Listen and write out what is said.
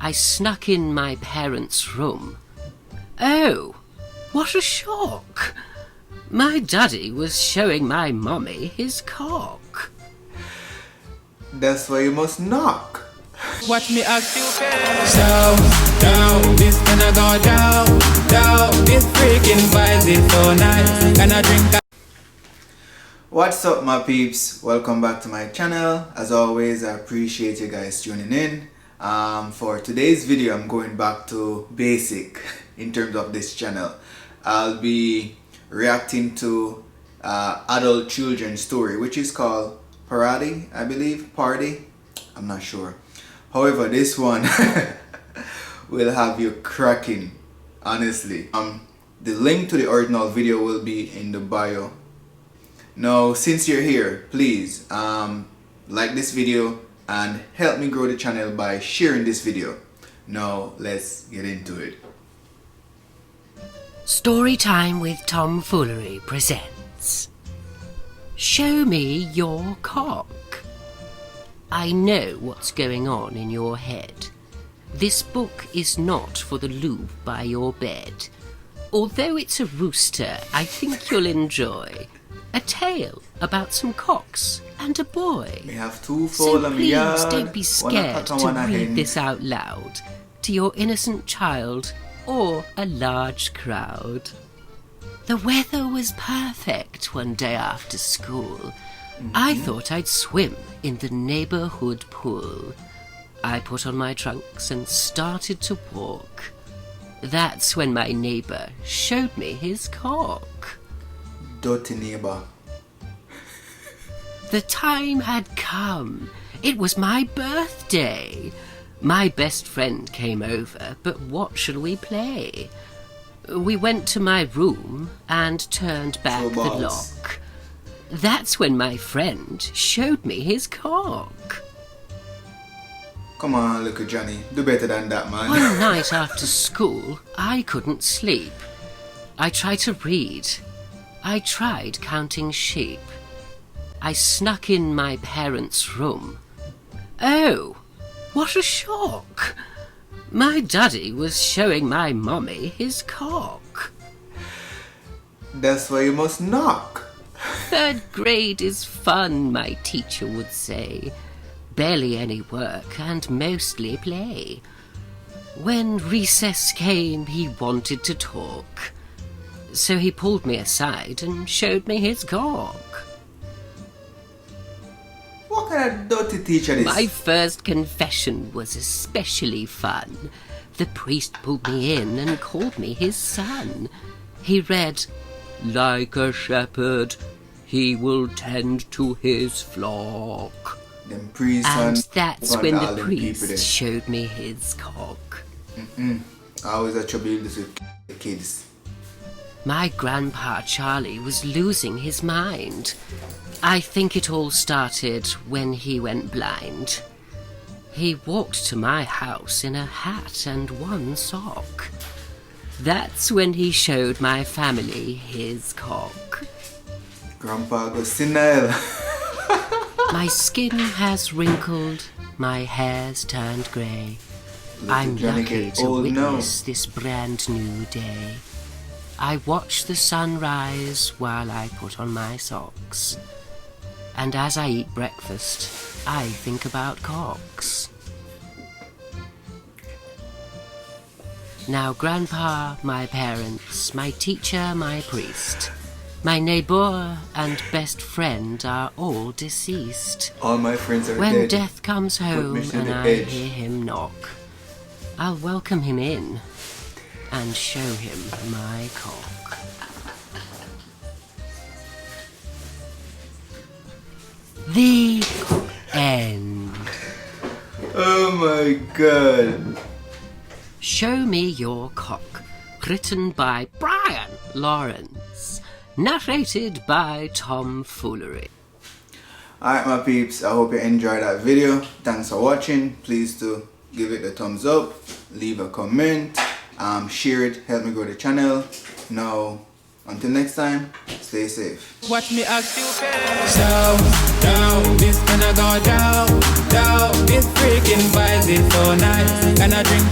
I snuck in my parents' room. Oh, what a shock! My daddy was showing my mummy his cock. That's why you must knock. Watch me act stupid. Down, this gonna go down. This freaking vibes is so nice. Gonna drink. What's up, my peeps? Welcome back to my channel. As always, I appreciate you guys tuning in. For today's video, I'm going back to basic in terms of this channel. I'll be reacting to adult children's story, which is called Parody, I believe. Party, I'm not sure. However, this one will have you cracking, honestly. The link to the original video will be in the bio. Now, since you're here, please like this video and help me grow the channel by sharing this video. Now, let's get into it. Story Time with Tomfoolery presents Show Me Your Cock. I know what's going on in your head. This book is not for the loo by your bed. Although it's a rooster, I think you'll enjoy a tale about some cocks and a boy. We have two So for please yard, don't be scared to read this out loud to your innocent child or a large crowd. The weather was perfect one day after school. I thought I'd swim in the neighborhood pool. I put on my trunks and started to walk. That's when my neighbor showed me his cock. Dirty neighbor. The time had come. It was my birthday. My best friend came over, but what should we play? We went to my room and turned back the Balls. lock. That's when my friend showed me his cock. Come on, look at Johnny. Do better than that, man. One night after school, I couldn't sleep. I tried to read. I tried counting sheep. I snuck in my parents' room. Oh, what a shock! My daddy was showing my mummy his cock. That's why you must knock. Third grade is fun, my teacher would say. Barely any work and mostly play. When recess came, he wanted to talk. So he pulled me aside and showed me his cock. What kind of dirty teacher is? My first confession was especially fun. The priest pulled me in and called me his son. He read, "Like a shepherd, he will tend to his flock." Them priests And that's want when all the them people there. priest showed me his cock. I always attribute this with the kids. My grandpa Charlie was losing his mind. I think it all started when he went blind. He walked to my house in a hat and one sock. That's when he showed my family his cock. Grandpa goes senile. My skin has wrinkled, my hair's turned grey. Little I'm Johnny lucky get to old now. witness this brand new day. I watch the sun rise while I put on my socks. And as I eat breakfast, I think about cocks. Now Grandpa, my parents, my teacher, my priest, my neighbour and best friend are all deceased. All my friends are When dead. death comes home me to and the I edge. hear him knock, I'll welcome him in and show him my cock. The end. Oh my god. Show Me Your Cock, written by Brian Lawrence, narrated by Tomfoolery. Alright, my peeps, I hope you enjoyed that video. Thanks for watching. Please do give it a thumbs up, leave a comment, share it, help me grow the channel. Now, until next time, stay safe. Watch me act stupid. down. This gonna go down, down. This freaking vibes is so nice. Gonna drink